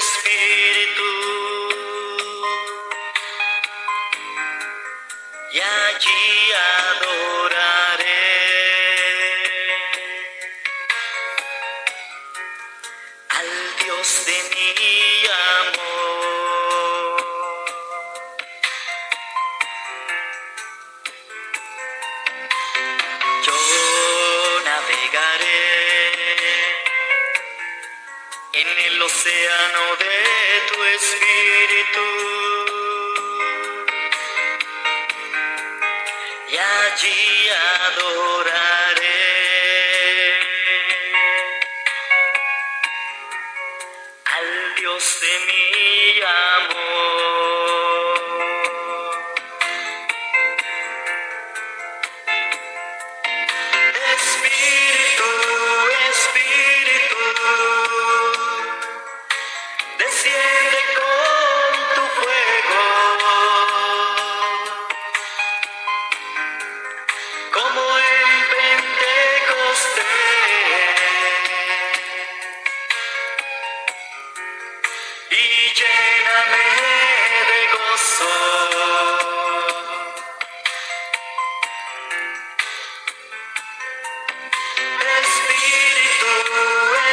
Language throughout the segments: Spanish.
espíritu, y allí adoraré al Dios de mi amor. Yo navegaré en el océano de tu espíritu, y allí adoraré al Dios de mi amor. Espíritu, Espíritu, desciende con tu fuego, como en Pentecostés, y lléname de gozo. Espíritu,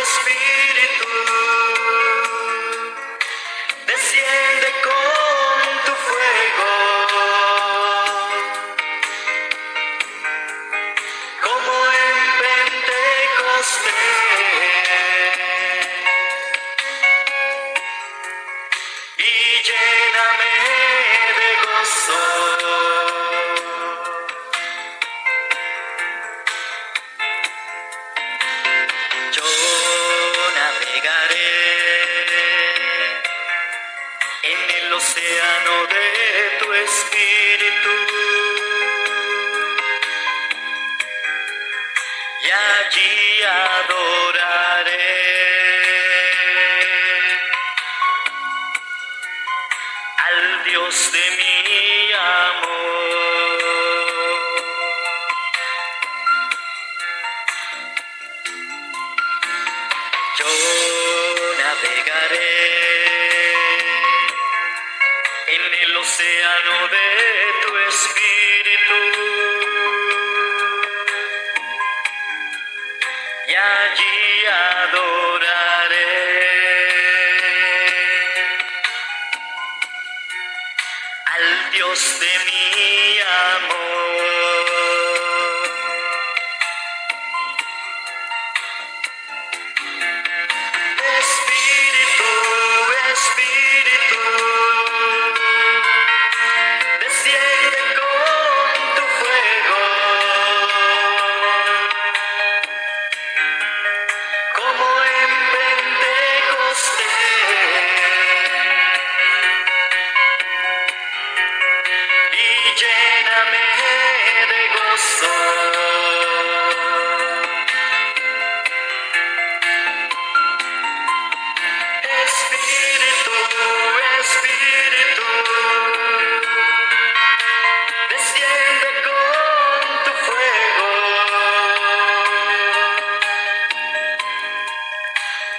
Espíritu, desciende con tu fuego, como en Pentecostés, y lléname de gozo. Yo navegaré en el océano de tu espíritu, y allí adoraré al Dios de mi amor. Yo navegaré en el océano de tu espíritu, y allí adoraré al Dios de mi amor. Espíritu, Espíritu, desciende con tu fuego, como en Pentecostés, y lléname de gozo. Espíritu, Espíritu, desciende con tu fuego,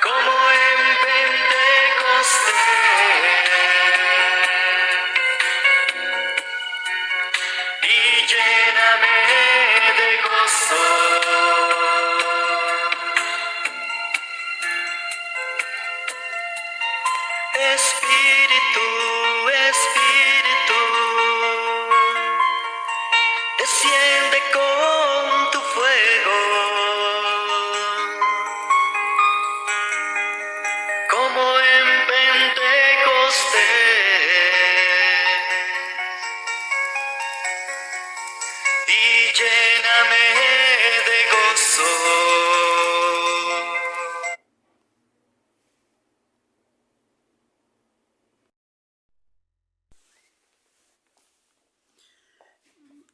como en Pentecostés, y lléname de gozo. Espíritu, Espíritu, desciende con tu fuego, como en Pentecostés, y lléname de gozo.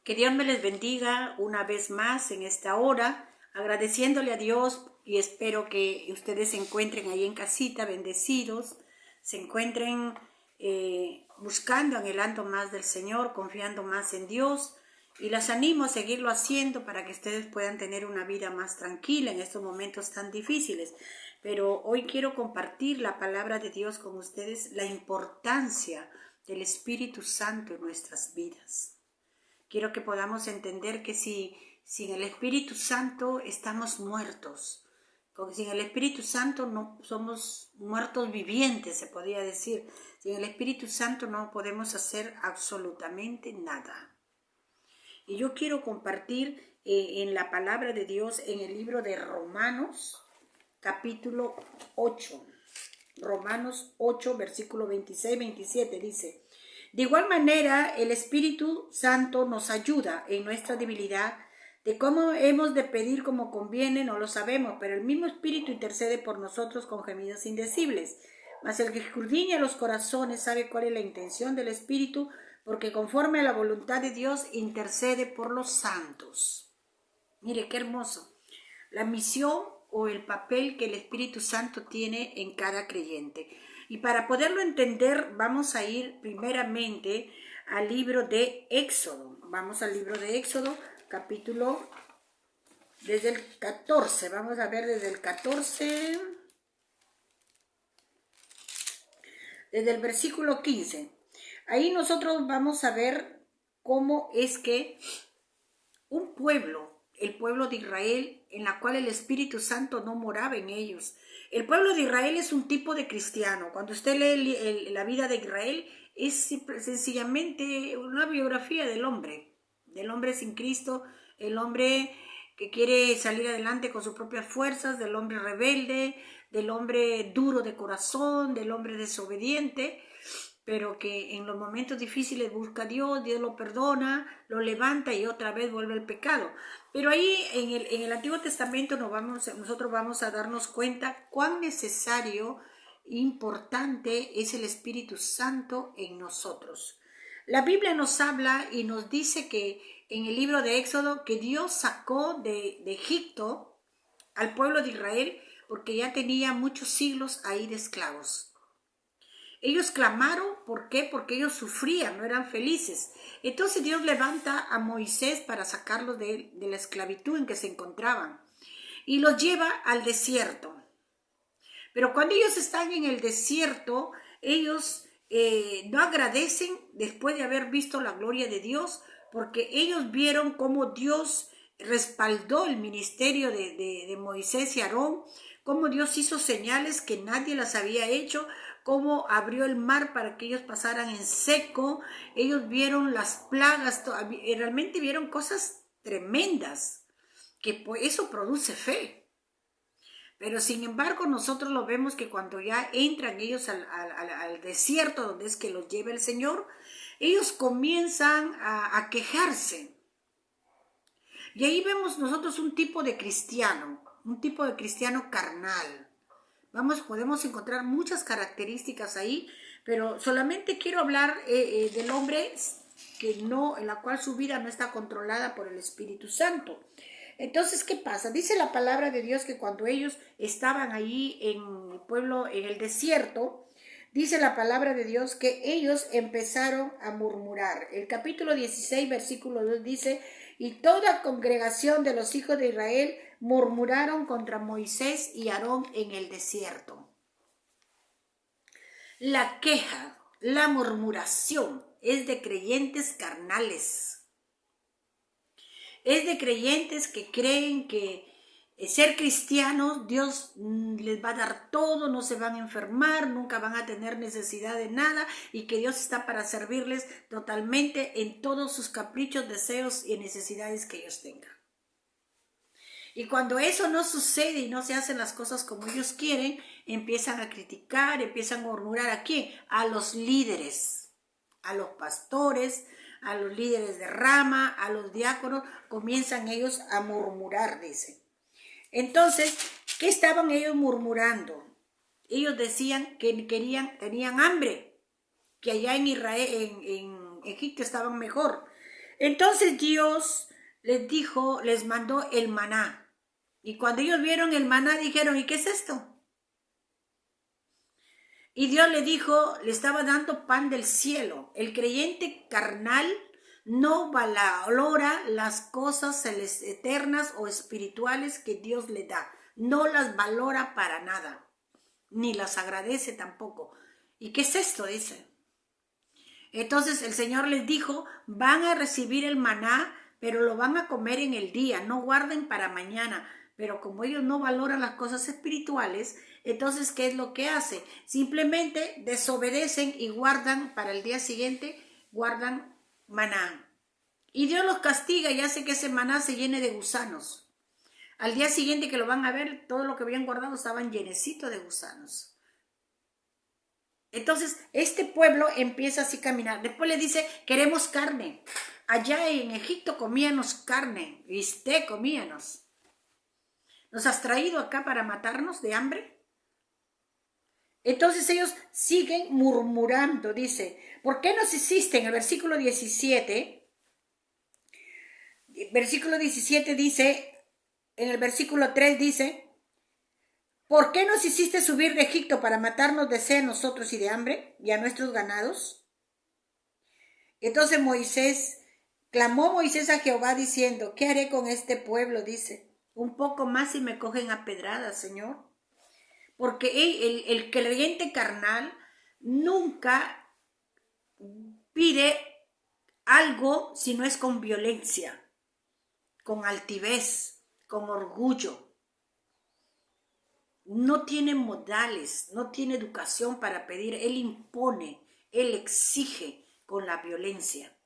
Que Dios me les bendiga una vez más en esta hora, agradeciéndole a Dios, y espero que ustedes se encuentren ahí en casita, bendecidos, se encuentren buscando, anhelando más del Señor, confiando más en Dios, y las animo a seguirlo haciendo para que ustedes puedan tener una vida más tranquila en estos momentos tan difíciles. pero hoy quiero compartir la palabra de Dios con ustedes, la importancia del Espíritu Santo en nuestras vidas. Quiero que podamos entender que sin el Espíritu Santo estamos muertos. Sin el Espíritu Santo no somos muertos vivientes, se podría decir. Sin el Espíritu Santo no podemos hacer absolutamente nada. Y yo quiero compartir en la palabra de Dios en el libro de Romanos, capítulo 8. Romanos 8, versículo 26-27 dice: de igual manera, el Espíritu Santo nos ayuda en nuestra debilidad. De cómo hemos de pedir como conviene no lo sabemos, pero el mismo Espíritu intercede por nosotros con gemidos indecibles. Mas el que escudriña los corazones sabe cuál es la intención del Espíritu, porque conforme a la voluntad de Dios intercede por los santos. Mire qué hermoso. La misión o el papel que el Espíritu Santo tiene en cada creyente. Y para poderlo entender, vamos a ir primeramente al libro de Éxodo. Vamos al libro de Éxodo, capítulo, desde el 14. Vamos a ver desde el 14, desde el versículo 15. Ahí nosotros vamos a ver cómo es que un pueblo, el pueblo de Israel, en la cual el Espíritu Santo no moraba en ellos. El pueblo de Israel es un tipo de cristiano. Cuando usted lee la vida de Israel, es sencillamente una biografía del hombre sin Cristo, el hombre que quiere salir adelante con sus propias fuerzas, del hombre rebelde, del hombre duro de corazón, del hombre desobediente, pero que en los momentos difíciles busca a Dios, Dios lo perdona, lo levanta y otra vez vuelve al pecado. Pero ahí en el Antiguo Testamento nosotros vamos a darnos cuenta cuán necesario e importante es el Espíritu Santo en nosotros. La Biblia nos habla y nos dice que en el libro de Éxodo que Dios sacó de Egipto al pueblo de Israel porque ya tenía muchos siglos ahí de esclavos. Ellos clamaron, ¿por qué? Porque ellos sufrían, no eran felices. Entonces Dios levanta a Moisés para sacarlos de la esclavitud en que se encontraban y los lleva al desierto. Pero cuando ellos están en el desierto, ellos no agradecen después de haber visto la gloria de Dios, porque ellos vieron cómo Dios respaldó el ministerio de Moisés y Aarón, cómo Dios hizo señales que nadie las había hecho, cómo abrió el mar para que ellos pasaran en seco. Ellos vieron las plagas, realmente vieron cosas tremendas, que eso produce fe. Pero sin embargo nosotros lo vemos que cuando ya entran ellos al desierto donde es que los lleva el Señor, ellos comienzan a quejarse. Y ahí vemos nosotros un tipo de cristiano carnal. Podemos encontrar muchas características ahí, pero solamente quiero hablar del hombre en la cual su vida no está controlada por el Espíritu Santo. Entonces, ¿qué pasa? Dice la palabra de Dios que cuando ellos estaban ahí en el pueblo, en el desierto, dice la palabra de Dios que ellos empezaron a murmurar. El capítulo 16, versículo 2 dice: y toda congregación de los hijos de Israel murmuraron contra Moisés y Aarón en el desierto. La queja, la murmuración es de creyentes carnales. Es de creyentes que creen que ser cristianos, Dios les va a dar todo, no se van a enfermar, nunca van a tener necesidad de nada y que Dios está para servirles totalmente en todos sus caprichos, deseos y necesidades que ellos tengan. Y cuando eso no sucede y no se hacen las cosas como ellos quieren, empiezan a criticar, empiezan a murmurar. ¿A quién? A los líderes, a los pastores, a los líderes de rama, a los diáconos, comienzan ellos a murmurar, dice. Entonces, ¿qué estaban ellos murmurando? Ellos decían que tenían hambre, que allá en Israel, en Egipto estaban mejor. Entonces Dios les mandó el maná. Y cuando ellos vieron el maná dijeron: ¿y qué es esto? Y Dios le estaba dando pan del cielo. El creyente carnal no valora las cosas eternas o espirituales que Dios le da. no las valora para nada, ni las agradece tampoco. ¿Y qué es esto? Dice. Entonces el Señor les dijo, van a recibir el maná, pero lo van a comer en el día, no guarden para mañana. Pero como ellos no valoran las cosas espirituales, entonces, ¿qué es lo que hace? Simplemente desobedecen y guardan para el día siguiente, guardan maná. Y Dios los castiga y hace que ese maná se llene de gusanos. Al día siguiente que lo van a ver, todo lo que habían guardado estaban llenecitos de gusanos. Entonces, este pueblo empieza así a caminar. Después le dice, queremos carne. Allá en Egipto comíanos carne, bistec comíanos. ¿Nos has traído acá para matarnos de hambre? Entonces ellos siguen murmurando, dice, ¿por qué nos hiciste? En el versículo 17 dice, en el versículo 3 dice, ¿por qué nos hiciste subir de Egipto para matarnos de sed nosotros y de hambre y a nuestros ganados? Entonces clamó Moisés a Jehová diciendo, ¿qué haré con este pueblo? Dice, un poco más y me cogen a pedradas, Señor. Porque el creyente carnal nunca pide algo si no es con violencia, con altivez, con orgullo. No tiene modales, no tiene educación para pedir. Él impone, él exige con la violencia.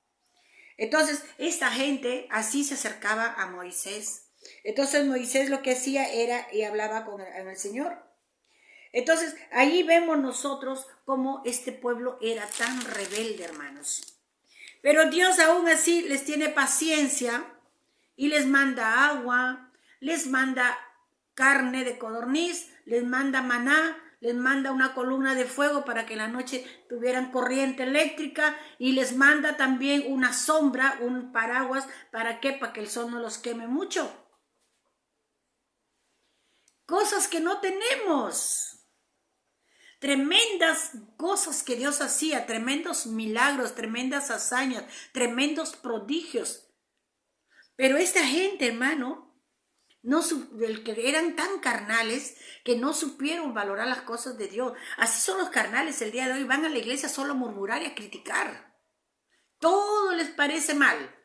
Entonces, esta gente así se acercaba a Moisés. Entonces, Moisés lo que hacía era y hablaba con el Señor. Entonces, ahí vemos nosotros cómo este pueblo era tan rebelde, hermanos. Pero Dios aún así les tiene paciencia y les manda agua, les manda carne de codorniz, les manda maná, les manda una columna de fuego para que en la noche tuvieran corriente eléctrica y les manda también una sombra, un paraguas, ¿para qué? Para que el sol no los queme mucho. Cosas que no tenemos. Tremendas cosas que Dios hacía, tremendos milagros, tremendas hazañas, tremendos prodigios. Pero esta gente, hermano, que eran tan carnales que no supieron valorar las cosas de Dios. Así son los carnales el día de hoy, van a la iglesia solo a murmurar y a criticar. Todo les parece mal.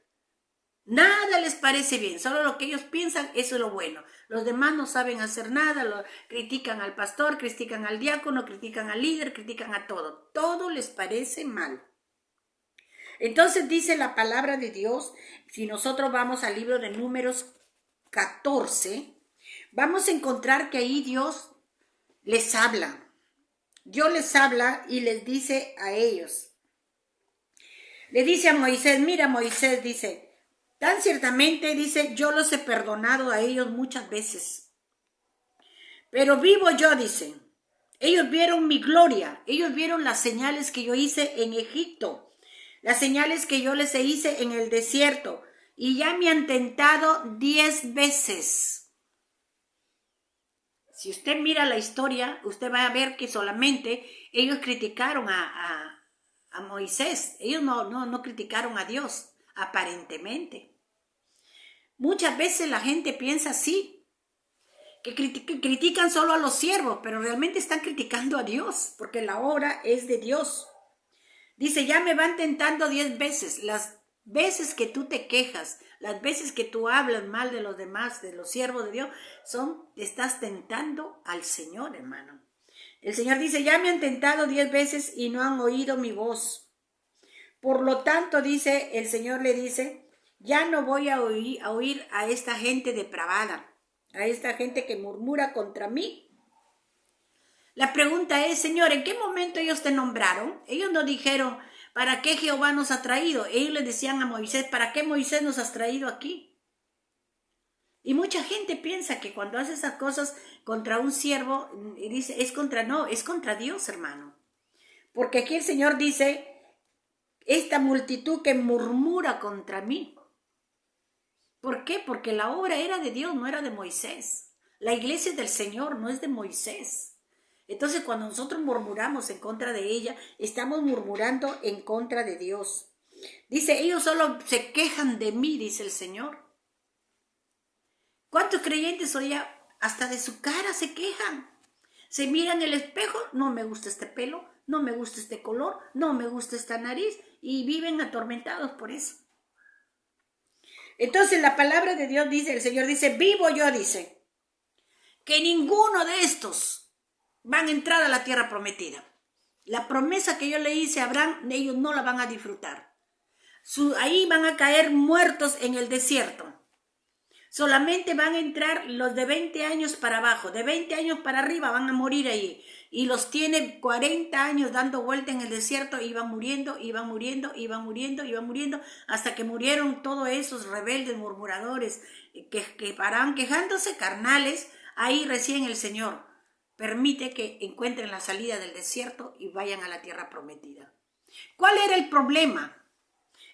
Nada les parece bien, solo lo que ellos piensan, eso es lo bueno. Los demás no saben hacer nada, critican al pastor, critican al diácono, critican al líder, critican a todo. Todo les parece mal. Entonces dice la palabra de Dios, si nosotros vamos al libro de Números 14, vamos a encontrar que ahí Dios les habla. Dios les habla y les dice a ellos. Le dice a Moisés, mira Moisés, dice, tan ciertamente, dice, yo los he perdonado a ellos muchas veces. Pero vivo yo, dice. Ellos vieron mi gloria. Ellos vieron las señales que yo hice en Egipto. Las señales que yo les hice en el desierto. Y ya me han tentado 10 veces. Si usted mira la historia, usted va a ver que solamente ellos criticaron a Moisés. Ellos no criticaron a Dios. Aparentemente. Muchas veces la gente piensa así, que critican solo a los siervos, pero realmente están criticando a Dios, porque la obra es de Dios. Dice, ya me van tentando 10 veces, las veces que tú te quejas, las veces que tú hablas mal de los demás, de los siervos de Dios, estás tentando al Señor, hermano. El Señor dice, ya me han tentado 10 veces y no han oído mi voz. Por lo tanto, dice, el Señor le dice, ya no voy a oír a esta gente depravada, a esta gente que murmura contra mí. La pregunta es, Señor, ¿en qué momento ellos te nombraron? Ellos no dijeron, ¿para qué Jehová nos ha traído? Ellos le decían a Moisés, ¿para qué Moisés nos has traído aquí? Y mucha gente piensa que cuando hace esas cosas contra un siervo, dice, es contra Dios, hermano. Porque aquí el Señor dice, esta multitud que murmura contra mí. ¿Por qué? Porque la obra era de Dios, no era de Moisés. La iglesia es del Señor, no es de Moisés. Entonces, cuando nosotros murmuramos en contra de ella, estamos murmurando en contra de Dios. Dice, ellos solo se quejan de mí, dice el Señor. ¿Cuántos creyentes hoy hasta de su cara se quejan. Se miran en el espejo, no me gusta este pelo, no me gusta este color, no me gusta esta nariz, y viven atormentados por eso. Entonces la palabra de Dios dice, el Señor dice, vivo yo, dice, que ninguno de estos van a entrar a la tierra prometida. La promesa que yo le hice a Abraham, ellos no la van a disfrutar. Ahí van a caer muertos en el desierto. Solamente van a entrar los de 20 años para abajo, de 20 años para arriba van a morir ahí. Y los tiene 40 años dando vuelta en el desierto y van muriendo, y van muriendo, y van muriendo, y van muriendo, hasta que murieron todos esos rebeldes, murmuradores, que paraban quejándose, carnales. Ahí recién el Señor permite que encuentren la salida del desierto y vayan a la tierra prometida. ¿Cuál era el problema?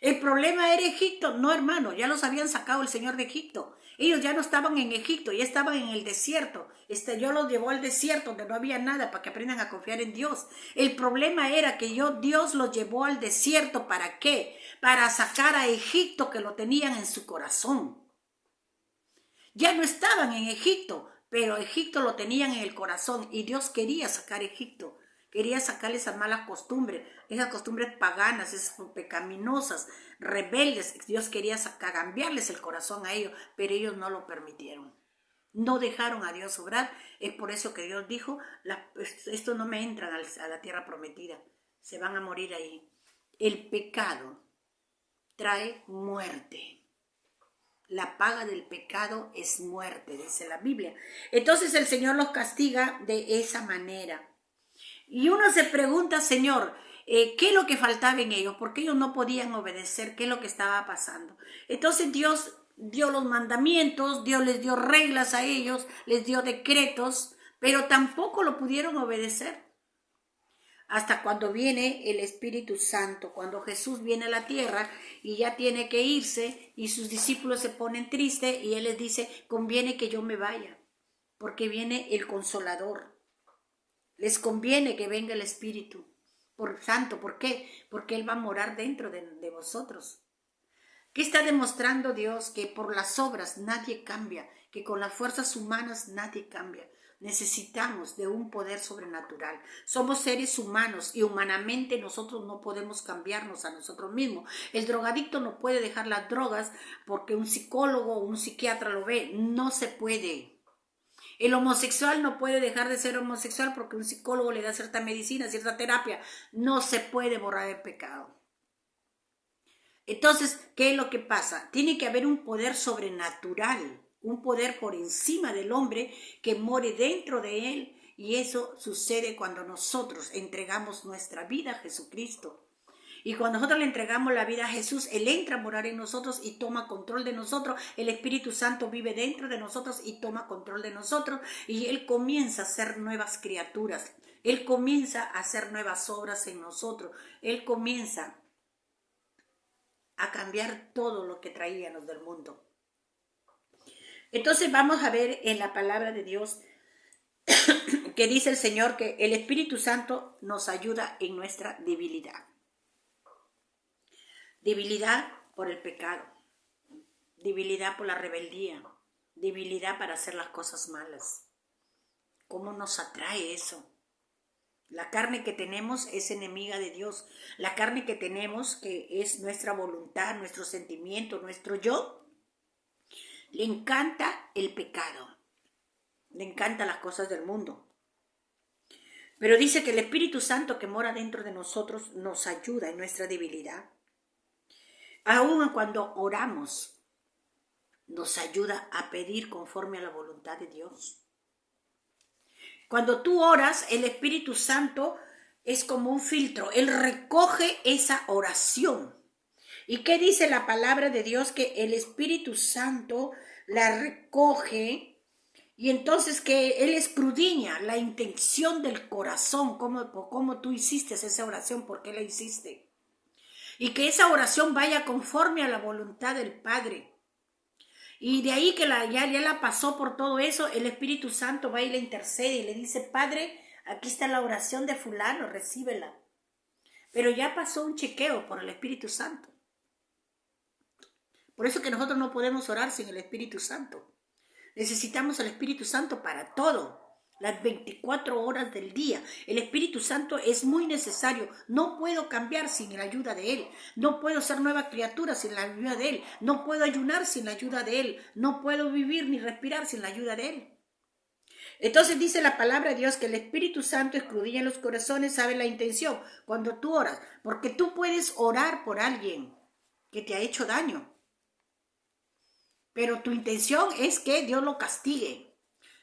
El problema era Egipto. No, hermano, ya los habían sacado el Señor de Egipto. Ellos ya no estaban en Egipto, ya estaban en el desierto. Dios los llevó al desierto donde no había nada para que aprendan a confiar en Dios. El problema era que Dios los llevó al desierto. ¿Para qué? Para sacar a Egipto, que lo tenían en su corazón. Ya no estaban en Egipto, pero Egipto lo tenían en el corazón y Dios quería sacar a Egipto. Quería sacarle esas malas costumbres, esas costumbres paganas, esas pecaminosas, rebeldes. Dios quería cambiarles el corazón a ellos, pero ellos no lo permitieron. No dejaron a Dios obrar. Es por eso que Dios dijo, esto no me entran a la tierra prometida. Se van a morir ahí. El pecado trae muerte. La paga del pecado es muerte, dice la Biblia. Entonces el Señor los castiga de esa manera. Y uno se pregunta, Señor, ¿qué es lo que faltaba en ellos? ¿Por qué ellos no podían obedecer? ¿Qué es lo que estaba pasando? Entonces Dios dio los mandamientos, Dios les dio reglas a ellos, les dio decretos, pero tampoco lo pudieron obedecer. Hasta cuando viene el Espíritu Santo, cuando Jesús viene a la tierra y ya tiene que irse y sus discípulos se ponen tristes y Él les dice, conviene que yo me vaya, porque viene el Consolador. Les conviene que venga el Espíritu Santo. ¿Por qué? Porque Él va a morar dentro de vosotros. ¿Qué está demostrando Dios? Que por las obras nadie cambia, que con las fuerzas humanas nadie cambia. Necesitamos de un poder sobrenatural. Somos seres humanos y humanamente nosotros no podemos cambiarnos a nosotros mismos. El drogadicto no puede dejar las drogas porque un psicólogo o un psiquiatra lo ve. No se puede. El homosexual no puede dejar de ser homosexual porque un psicólogo le da cierta medicina, cierta terapia. No se puede borrar el pecado. Entonces, ¿qué es lo que pasa? Tiene que haber un poder sobrenatural, un poder por encima del hombre que more dentro de él. Y eso sucede cuando nosotros entregamos nuestra vida a Jesucristo. Y cuando nosotros le entregamos la vida a Jesús, Él entra a morar en nosotros y toma control de nosotros. El Espíritu Santo vive dentro de nosotros y toma control de nosotros. Y Él comienza a hacer nuevas criaturas. Él comienza a hacer nuevas obras en nosotros. Él comienza a cambiar todo lo que traíamos del mundo. Entonces vamos a ver en la palabra de Dios que dice el Señor que el Espíritu Santo nos ayuda en nuestra debilidad. Debilidad por el pecado, debilidad por la rebeldía, debilidad para hacer las cosas malas. ¿Cómo nos atrae eso? La carne que tenemos es enemiga de Dios. La carne que tenemos, que es nuestra voluntad, nuestro sentimiento, nuestro yo, le encanta el pecado, le encantan las cosas del mundo. Pero dice que el Espíritu Santo que mora dentro de nosotros nos ayuda en nuestra debilidad. Aún cuando oramos, nos ayuda a pedir conforme a la voluntad de Dios. Cuando tú oras, el Espíritu Santo es como un filtro. Él recoge esa oración. ¿Y qué dice la palabra de Dios? Que el Espíritu Santo la recoge y entonces que Él escudriña la intención del corazón. ¿Cómo tú hiciste esa oración? ¿Por qué la hiciste? Y que esa oración vaya conforme a la voluntad del Padre. Y de ahí que ya la pasó por todo eso, el Espíritu Santo va y le intercede y le dice, Padre, aquí está la oración de fulano, recíbela. Pero ya pasó un chequeo por el Espíritu Santo. Por eso que nosotros no podemos orar sin el Espíritu Santo. Necesitamos al Espíritu Santo para todo. Las 24 horas del día. El Espíritu Santo es muy necesario. No puedo cambiar sin la ayuda de Él. No puedo ser nueva criatura sin la ayuda de Él. No puedo ayunar sin la ayuda de Él. No puedo vivir ni respirar sin la ayuda de Él. Entonces dice la palabra de Dios que el Espíritu Santo escudriña en los corazones, sabe la intención cuando tú oras. Porque tú puedes orar por alguien que te ha hecho daño. Pero tu intención es que Dios lo castigue.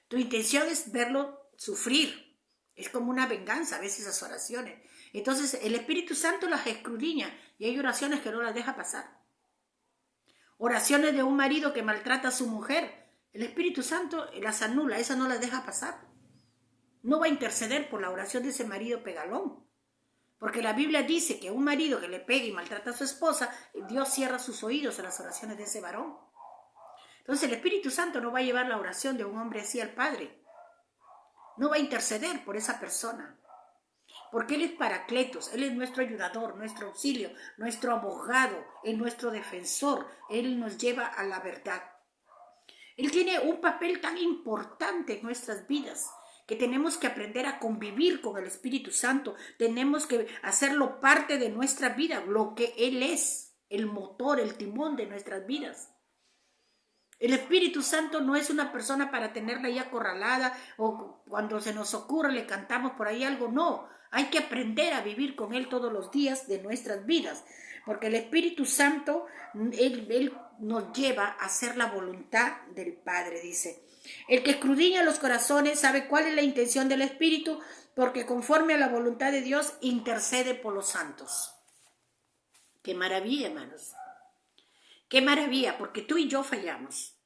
Tu intención es verlo sufrir. Es como una venganza a veces esas oraciones. Entonces el Espíritu Santo las escudriña y hay oraciones que no las deja pasar. Oraciones de un marido que maltrata a su mujer. El Espíritu Santo las anula, esas no las deja pasar. No va a interceder por la oración de ese marido pegalón. Porque la Biblia dice que un marido que le pega y maltrata a su esposa, Dios cierra sus oídos a las oraciones de ese varón. Entonces el Espíritu Santo no va a llevar la oración de un hombre así al Padre. No va a interceder por esa persona. Porque Él es Paracletos, Él es nuestro ayudador, nuestro auxilio, nuestro abogado, es nuestro defensor. Él nos lleva a la verdad. Él tiene un papel tan importante en nuestras vidas que tenemos que aprender a convivir con el Espíritu Santo. Tenemos que hacerlo parte de nuestra vida, lo que Él es, el motor, el timón de nuestras vidas. El Espíritu Santo no es una persona para tenerla ahí acorralada o cuando se nos ocurre le cantamos por ahí algo. No, hay que aprender a vivir con Él todos los días de nuestras vidas. Porque el Espíritu Santo, Él nos lleva a hacer la voluntad del Padre, dice. El que escudriña los corazones sabe cuál es la intención del Espíritu, porque conforme a la voluntad de Dios intercede por los santos. ¡Qué maravilla, hermanos! ¡Qué maravilla! Porque tú y yo fallamos.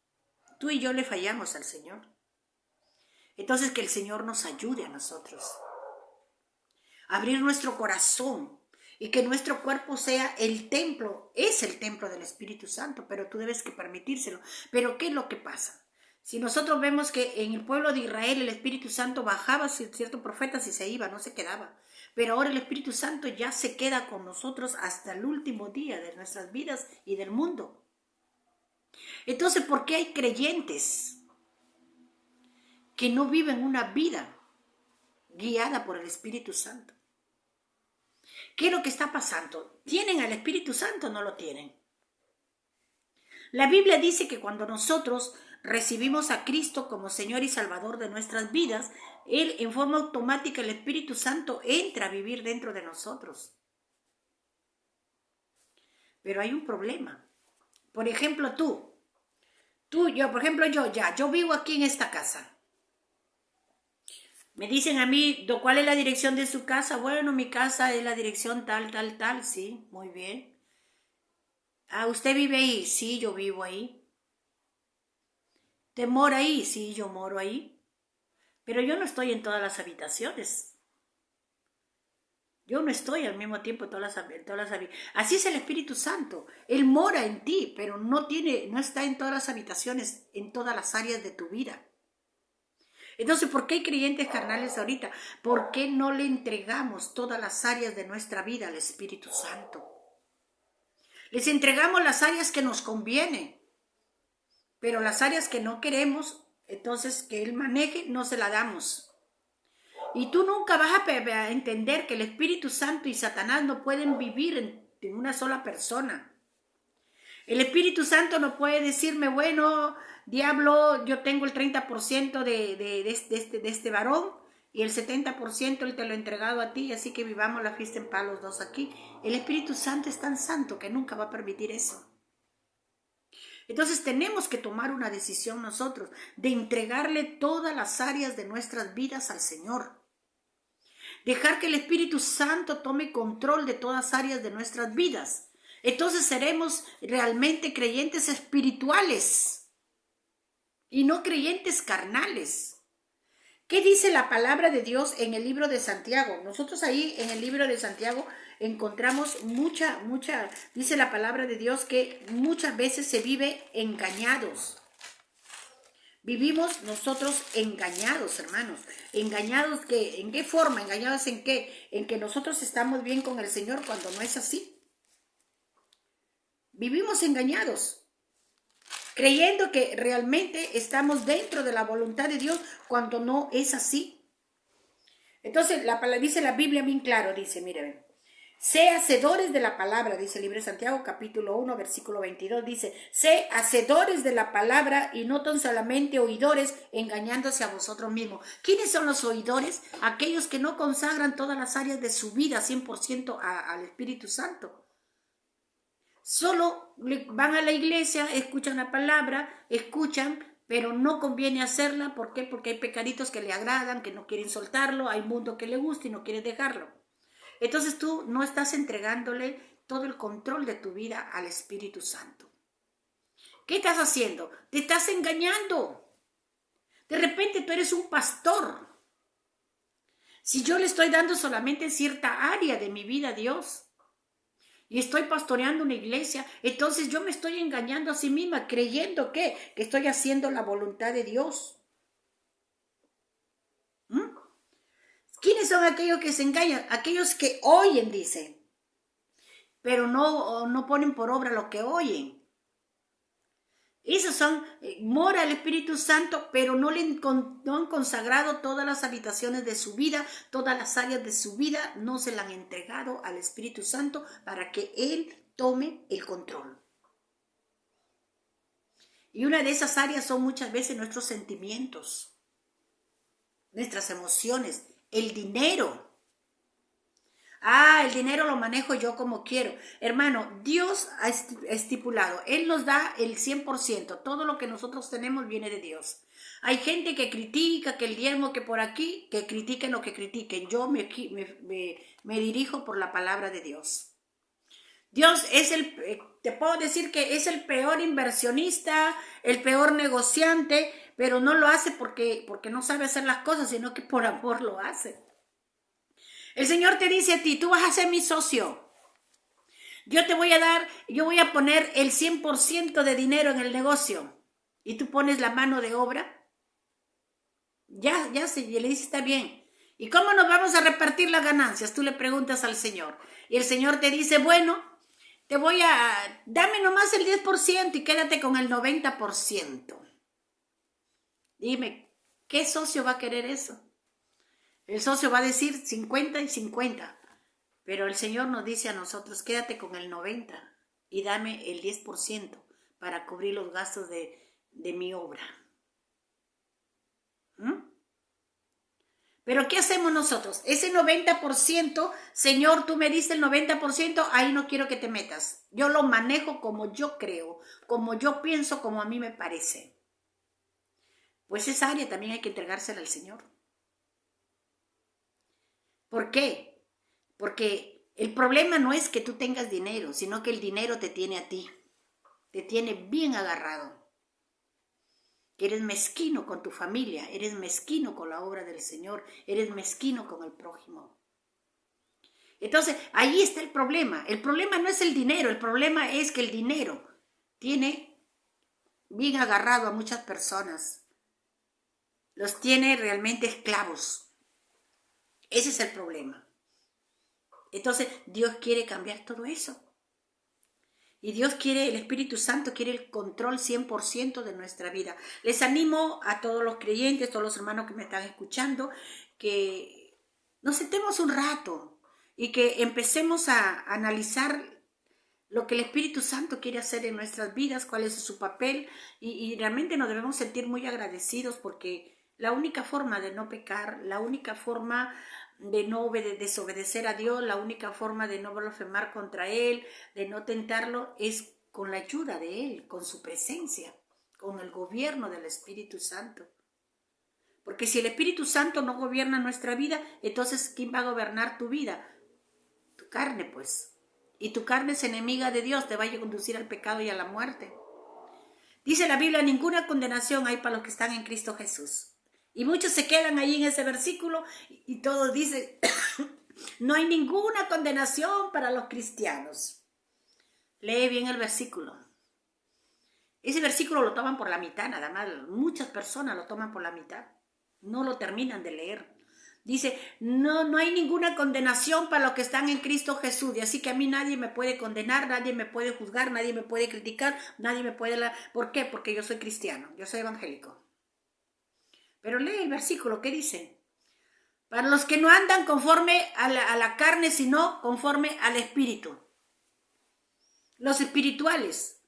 Tú y yo le fallamos al Señor. Entonces que el Señor nos ayude a nosotros. Abrir nuestro corazón y que nuestro cuerpo sea el templo. Es el templo del Espíritu Santo, pero tú debes que permitírselo. Pero ¿qué es lo que pasa? Si nosotros vemos que en el pueblo de Israel el Espíritu Santo bajaba ciertos profetas y se iba, no se quedaba. Pero ahora el Espíritu Santo ya se queda con nosotros hasta el último día de nuestras vidas y del mundo. Entonces, ¿por qué hay creyentes que no viven una vida guiada por el Espíritu Santo? ¿Qué es lo que está pasando? ¿Tienen al Espíritu Santo o no lo tienen? La Biblia dice que cuando nosotros recibimos a Cristo como Señor y Salvador de nuestras vidas, Él en forma automática, el Espíritu Santo entra a vivir dentro de nosotros. Pero hay un problema. Por ejemplo, yo vivo aquí en esta casa. Me dicen a mí, ¿cuál es la dirección de su casa? Bueno, mi casa es la dirección tal, sí, muy bien. Ah, ¿usted vive ahí? Sí, yo vivo ahí. ¿Te mora ahí? Sí, yo moro ahí. Pero yo no estoy en todas las habitaciones. Yo no estoy al mismo tiempo en todas las habitaciones. Así es el Espíritu Santo. Él mora en ti, pero no está en todas las habitaciones, en todas las áreas de tu vida. Entonces, ¿por qué hay creyentes carnales ahorita? ¿Por qué no le entregamos todas las áreas de nuestra vida al Espíritu Santo? Les entregamos las áreas que nos convienen, pero las áreas que no queremos, entonces que Él maneje, no se la damos. Y tú nunca vas a entender que el Espíritu Santo y Satanás no pueden vivir en una sola persona. El Espíritu Santo no puede decirme, bueno, diablo, yo tengo el 30% de este varón y el 70% él te lo ha entregado a ti, así que vivamos la fiesta en paz los dos aquí. El Espíritu Santo es tan santo que nunca va a permitir eso. Entonces tenemos que tomar una decisión nosotros de entregarle todas las áreas de nuestras vidas al Señor. Dejar que el Espíritu Santo tome control de todas las áreas de nuestras vidas. Entonces seremos realmente creyentes espirituales y no creyentes carnales. ¿Qué dice la palabra de Dios en el libro de Santiago? Nosotros ahí en el libro de Santiago encontramos dice la palabra de Dios que muchas veces se vive engañados. Vivimos nosotros engañados, hermanos. ¿Engañados qué? ¿En qué forma? ¿Engañados en qué? En que nosotros estamos bien con el Señor cuando no es así. Vivimos engañados. creyendo que realmente estamos dentro de la voluntad de Dios cuando no es así. Entonces, dice la Biblia bien claro, dice, miren, sé hacedores de la palabra, dice el libro de Santiago, capítulo 1, versículo 22, dice, sé hacedores de la palabra y no tan solamente oidores, engañándose a vosotros mismos. ¿Quiénes son los oidores? Aquellos que no consagran todas las áreas de su vida 100% al Espíritu Santo. Solo van a la iglesia, escuchan la palabra, escuchan, pero no conviene hacerla. ¿Por qué? Porque hay pecaditos que le agradan, que no quieren soltarlo, hay mundo que le gusta y no quiere dejarlo. Entonces tú no estás entregándole todo el control de tu vida al Espíritu Santo. ¿Qué estás haciendo? Te estás engañando. De repente tú eres un pastor. Si yo le estoy dando solamente cierta área de mi vida a Dios y estoy pastoreando una iglesia, entonces yo me estoy engañando a sí misma, creyendo que estoy haciendo la voluntad de Dios. ¿Quiénes son aquellos que se engañan? Aquellos que oyen, dice, pero no ponen por obra lo que oyen. Esos son, mora el Espíritu Santo, pero no han consagrado todas las habitaciones de su vida, todas las áreas de su vida, no se las han entregado al Espíritu Santo para que Él tome el control. Y una de esas áreas son muchas veces nuestros sentimientos, nuestras emociones, el dinero. El dinero lo manejo yo como quiero. Hermano, Dios ha estipulado, Él nos da el 100%. Todo lo que nosotros tenemos viene de Dios. Hay gente que critica, que el diezmo, que por aquí, que critiquen lo que critiquen. Yo me dirijo por la palabra de Dios. Dios es te puedo decir que es el peor inversionista, el peor negociante, pero no lo hace porque no sabe hacer las cosas, sino que por amor lo hace. El Señor te dice a ti, tú vas a ser mi socio. Yo voy a poner el 100% de dinero en el negocio. Y tú pones la mano de obra. Ya le dices, está bien. ¿Y cómo nos vamos a repartir las ganancias? Tú le preguntas al Señor. Y el Señor te dice, bueno, dame nomás el 10% y quédate con el 90%. Dime, ¿qué socio va a querer eso? El socio va a decir 50 y 50, pero el Señor nos dice a nosotros, quédate con el 90% y dame el 10% para cubrir los gastos de mi obra. Pero ¿qué hacemos nosotros? Ese 90%, Señor, tú me diste el 90%, ahí no quiero que te metas. Yo lo manejo como yo creo, como yo pienso, como a mí me parece. Pues esa área también hay que entregársela al Señor. ¿Por qué? Porque el problema no es que tú tengas dinero, sino que el dinero te tiene a ti. Te tiene bien agarrado. Que eres mezquino con tu familia, eres mezquino con la obra del Señor, eres mezquino con el prójimo. Entonces, ahí está el problema. El problema no es el dinero, el problema es que el dinero tiene bien agarrado a muchas personas. Los tiene realmente esclavos. Ese es el problema. Entonces, Dios quiere cambiar todo eso. Y Dios quiere, el Espíritu Santo quiere el control 100% de nuestra vida. Les animo a todos los creyentes, todos los hermanos que me están escuchando, que nos sentemos un rato y que empecemos a analizar lo que el Espíritu Santo quiere hacer en nuestras vidas, cuál es su papel, y realmente nos debemos sentir muy agradecidos porque la única forma de no pecar, la única forma de no desobedecer a Dios, la única forma de no blasfemar contra Él, de no tentarlo, es con la ayuda de Él, con su presencia, con el gobierno del Espíritu Santo. Porque si el Espíritu Santo no gobierna nuestra vida, entonces ¿quién va a gobernar tu vida? Tu carne, pues. Y tu carne es enemiga de Dios, te va a conducir al pecado y a la muerte. Dice la Biblia, ninguna condenación hay para los que están en Cristo Jesús. Y muchos se quedan ahí en ese versículo y todos dicen, no hay ninguna condenación para los cristianos. Lee bien el versículo. Ese versículo lo toman por la mitad nada más. Muchas personas lo toman por la mitad. No lo terminan de leer. Dice, no hay ninguna condenación para los que están en Cristo Jesús. Y así que a mí nadie me puede condenar, nadie me puede juzgar, nadie me puede criticar, nadie me puede... ¿Por qué? Porque yo soy cristiano, yo soy evangélico. Pero lee el versículo, ¿qué dice? Para los que no andan conforme a la carne, sino conforme al Espíritu. Los espirituales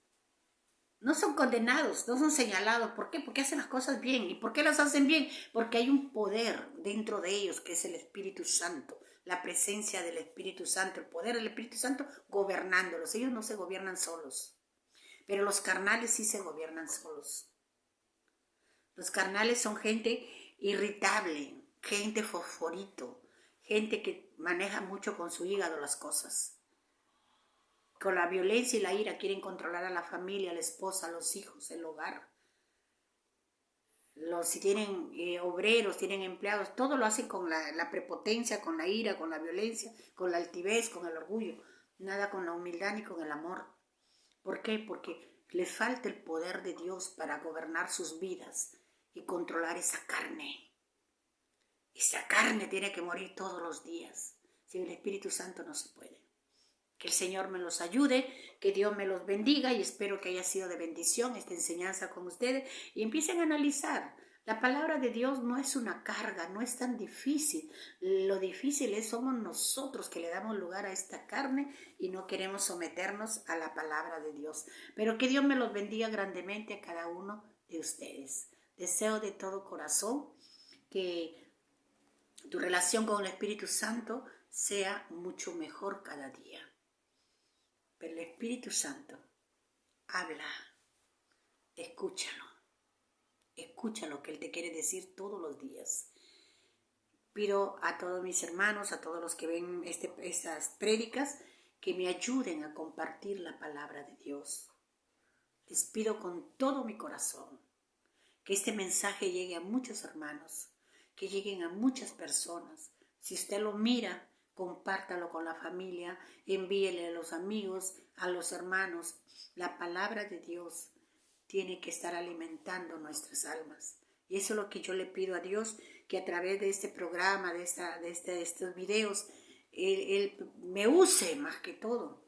no son condenados, no son señalados. ¿Por qué? Porque hacen las cosas bien. ¿Y por qué las hacen bien? Porque hay un poder dentro de ellos que es el Espíritu Santo, la presencia del Espíritu Santo, el poder del Espíritu Santo gobernándolos. Ellos no se gobiernan solos, pero los carnales sí se gobiernan solos. Los carnales son gente irritable, gente fosforito, gente que maneja mucho con su hígado las cosas. Con la violencia y la ira quieren controlar a la familia, a la esposa, a los hijos, el hogar. Si tienen obreros, tienen empleados, todo lo hacen con la prepotencia, con la ira, con la violencia, con la altivez, con el orgullo. Nada con la humildad ni con el amor. ¿Por qué? Porque les falta el poder de Dios para gobernar sus vidas y controlar esa carne. Esa carne tiene que morir todos los días. Sin el Espíritu Santo no se puede. Que el Señor me los ayude, que Dios me los bendiga y espero que haya sido de bendición esta enseñanza con ustedes y empiecen a analizar. La palabra de Dios no es una carga, no es tan difícil. Lo difícil somos nosotros que le damos lugar a esta carne y no queremos someternos a la palabra de Dios. Pero que Dios me los bendiga grandemente a cada uno de ustedes. Deseo de todo corazón que tu relación con el Espíritu Santo sea mucho mejor cada día. Pero el Espíritu Santo habla, escúchalo lo que Él te quiere decir todos los días. Pido a todos mis hermanos, a todos los que ven estas prédicas, que me ayuden a compartir la palabra de Dios. Les pido con todo mi corazón que este mensaje llegue a muchos hermanos, que lleguen a muchas personas. Si usted lo mira, compártalo con la familia, envíele a los amigos, a los hermanos. La palabra de Dios tiene que estar alimentando nuestras almas. Y eso es lo que yo le pido a Dios, que a través de este programa, de estos videos, Él me use más que todo